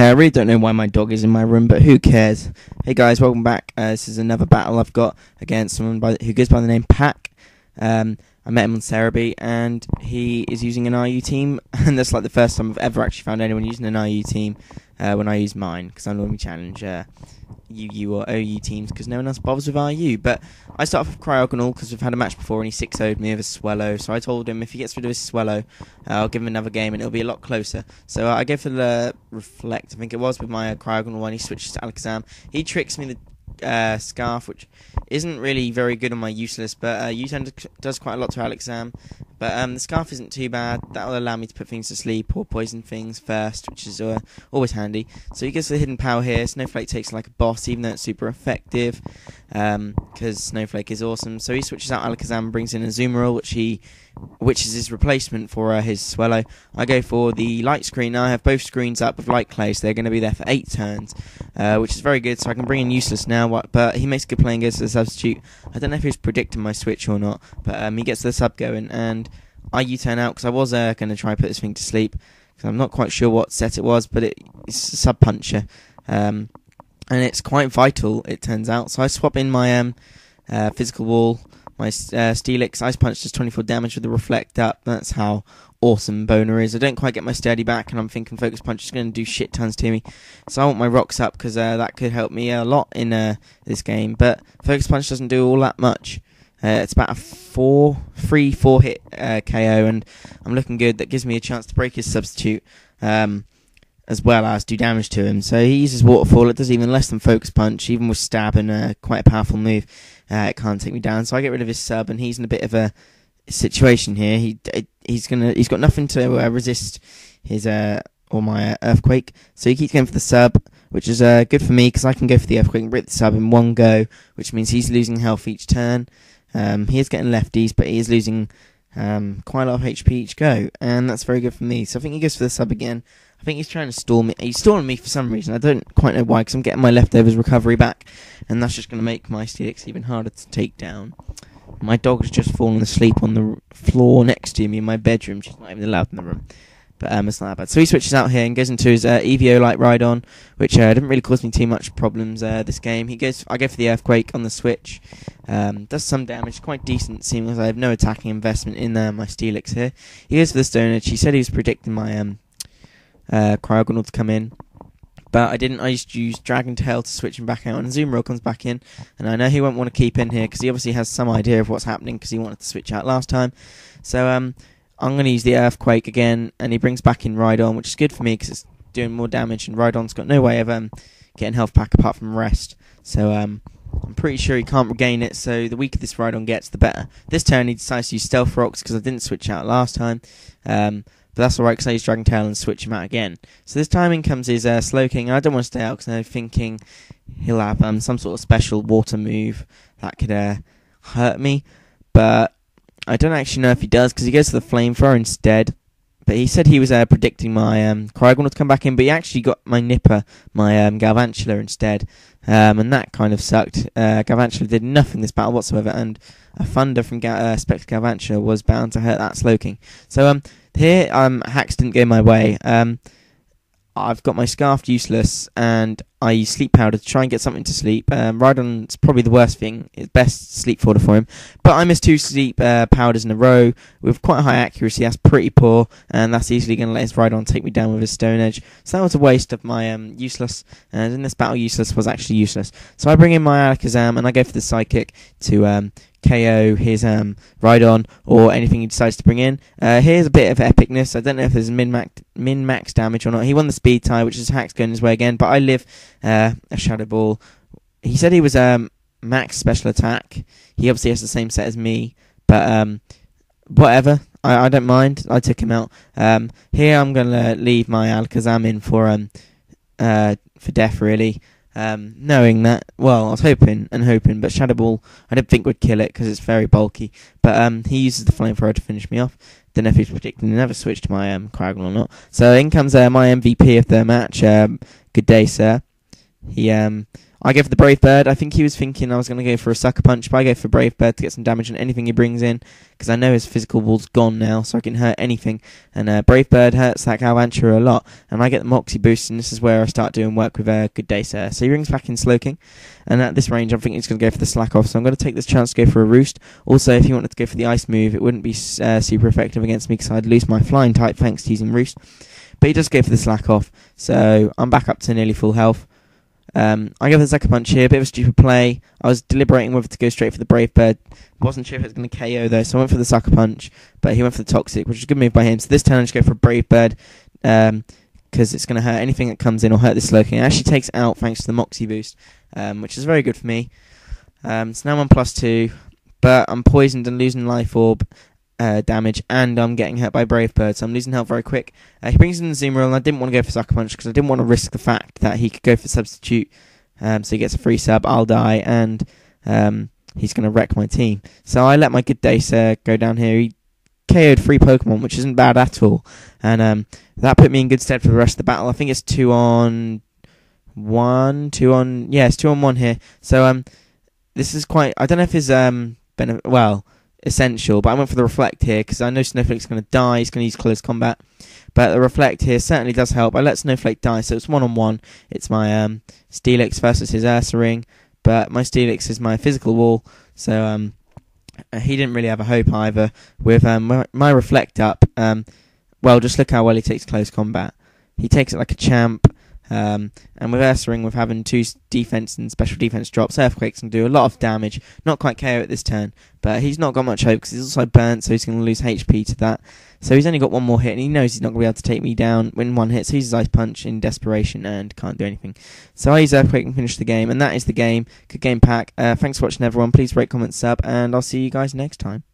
care. I really don't know why my dog is in my room, but who cares? Hey guys, welcome back. This is another battle I've got against someone who goes by the name Pack. I met him on Serebii, and he is using an RU team, and that's like the first time I've ever actually found anyone using an RU team when I use mine, because I normally challenge UU or OU teams because no one else bothers with RU. But I start off with Cryogonal because we've had a match before and he 6-0'd me with a Swallow, so I told him if he gets rid of his Swallow, I'll give him another game and it'll be a lot closer. So I go for the Reflect, I think it was, with my Cryogonal one. He switches to Alakazam. He tricks me the Scarf, which isn't really very good on my Useless, but U-turn does quite a lot to Alakazam. But the Scarf isn't too bad. That will allow me to put things to sleep or poison things first, which is always handy. So he gets the hidden power here. Snowflake takes like a boss, even though it's super effective, because Snowflake is awesome. So he switches out Alakazam and brings in a Azumarill, which is his replacement for his Swallow. I go for the Light Screen. Now I have both screens up with Light Clay, so they're going to be there for 8 turns, which is very good. So I can bring in Useless now, but he makes a good play and goes to the substitute. I don't know if he's predicting my switch or not, but he gets the sub going, and I U-turn out because I was going to try and put this thing to sleep, because I'm not quite sure what set it was, but it's a sub puncher, and it's quite vital, it turns out. So I swap in my physical wall, my Steelix. Ice Punch does 24 damage with the Reflect up. That's how awesome Boner is. I don't quite get my Sturdy back, and I'm thinking Focus Punch is going to do shit tons to me. So I want my Rocks up, because that could help me a lot in this game. But Focus Punch doesn't do all that much. It's about a 3-4 hit KO, and I'm looking good. That gives me a chance to break his substitute, as well as do damage to him. So he uses Waterfall. It does even less than Focus Punch, even with Stab and quite a powerful move. It can't take me down. So I get rid of his sub, and he's in a bit of a situation here. He's got nothing to resist his or my Earthquake. So he keeps going for the sub, which is good for me because I can go for the Earthquake and break the sub in one go, which means he's losing health each turn. He is getting lefties, but he is losing quite a lot of HP each go, and that's very good for me. So I think he goes for the sub again. I think he's trying to stall me. He's stalling me for some reason. I don't quite know why, because I'm getting my leftovers recovery back, and that's just going to make my Steelix even harder to take down. My dog's just fallen asleep on the floor next to me in my bedroom. She's not even allowed in the room. But it's not that bad. So he switches out here and goes into his Eevee-O-Light Rhydon, which didn't really cause me too much problems this game. I go for the Earthquake on the switch. Does some damage, quite decent, seeing as I have no attacking investment in my Steelix here. He goes for the Stone Edge. He said he was predicting my Cryogonal to come in, but I didn't. I just used Dragon Tail to switch him back out, and Azumarill comes back in, and I know he won't want to keep in here because he obviously has some idea of what's happening because he wanted to switch out last time. So I'm going to use the Earthquake again, and he brings back in Rhydon, which is good for me because it's doing more damage, and Rhydon's got no way of getting health back apart from rest. So I'm pretty sure he can't regain it, so the weaker this Rhydon gets, the better. This turn he decides to use Stealth Rocks because I didn't switch out last time. But that's alright because I use Dragon Tail and switch him out again. So this time in comes his Slowking, and I don't want to stay out because I'm thinking he'll have some sort of special water move that could hurt me. But I don't actually know if he does because he goes to the Flamethrower instead. But he said he was predicting my Cryogonal to come back in, but he actually got my Nipper, my Galvantula instead. And that kind of sucked. Galvantula did nothing this battle whatsoever, and a Thunder from Spectre Galvantula was bound to hurt that Slowking. So here, hacks didn't go my way. I've got my Scarf useless, and I use Sleep Powder to try and get something to sleep. Rhydon's probably the worst thing. It's best sleep fodder for him. But I missed 2 sleep powders in a row with quite high accuracy. That's pretty poor, and that's easily going to let his Rhydon take me down with his Stone Edge. So that was a waste of my useless, and in this battle useless was actually useless. So I bring in my Alakazam, and I go for the Psychic to KO his Rhydon or anything he decides to bring in. Here's a bit of epicness. I don't know if there's min-max damage or not. He won the speed tie, which is hacks going his way again, but I live a Shadow Ball. He said he was max special attack. He obviously has the same set as me, but whatever. I don't mind. I took him out. Here I'm going to leave my Alakazam in for death, really. Knowing that, well, I was hoping, but Shadow Ball I don't think would kill it because it's very bulky. But he uses the Flamethrower to finish me off. Don't know if he's predicting another switch to my Cryogonal or not. So in comes my MVP of the match. Good day, sir. I go for the Brave Bird. I think he was thinking I was going to go for a Sucker Punch, but I go for Brave Bird to get some damage on anything he brings in, because I know his physical wall's gone now, so I can hurt anything. And Brave Bird hurts that Galvantula a lot, and I get the Moxie boost, and this is where I start doing work with Good Day Sir. So he rings back in Slowking, and at this range I'm thinking he's going to go for the Slack Off, so I'm going to take this chance to go for a Roost. Also, if he wanted to go for the Ice move, it wouldn't be super effective against me, because I'd lose my Flying type thanks to using Roost. But he does go for the Slack Off, so I'm back up to nearly full health. I go for the Sucker Punch here, a bit of a stupid play. I was deliberating whether to go straight for the Brave Bird. Wasn't sure if it was going to KO though, so I went for the Sucker Punch, but he went for the Toxic, which is a good move by him. So this turn I just go for a Brave Bird, because it's going to hurt anything that comes in or hurt this Slowking. It actually takes out thanks to the Moxie boost, which is very good for me. So now I'm on +2, but I'm poisoned and losing Life Orb damage, and I'm getting hurt by Brave Bird, so I'm losing health very quick. He brings in the Zoom Roll, and I didn't want to go for Sucker Punch because I didn't want to risk the fact that he could go for Substitute, so he gets a free sub, I'll die, and he's going to wreck my team. So I let my Good Day Sir go down here. He KO'd 3 Pokemon, which isn't bad at all, and that put me in good stead for the rest of the battle. I think it's 2-on-1, it's 2-on-1 here. So this is quite, I don't know if it's essential, but I went for the Reflect here because I know Snowflake's going to die. He's going to use Close Combat, but the Reflect here certainly does help. I let Snowflake die, so it's 1-on-1. It's my Steelix versus his Ursaring, but my Steelix is my physical wall, so he didn't really have a hope either. With my Reflect up, just look how well he takes Close Combat. He takes it like a champ. And with Ursaring, with having 2 defense and special defense drops, Earthquakes can do a lot of damage. Not quite KO at this turn, but he's not got much hope because he's also burnt, so he's going to lose HP to that. So he's only got 1 more hit, and he knows he's not going to be able to take me down when 1 hit, so he uses Ice Punch in desperation and can't do anything. So I use Earthquake and finish the game, and that is the game. Good game, Pack. Thanks for watching, everyone. Please rate, comment, sub, and I'll see you guys next time.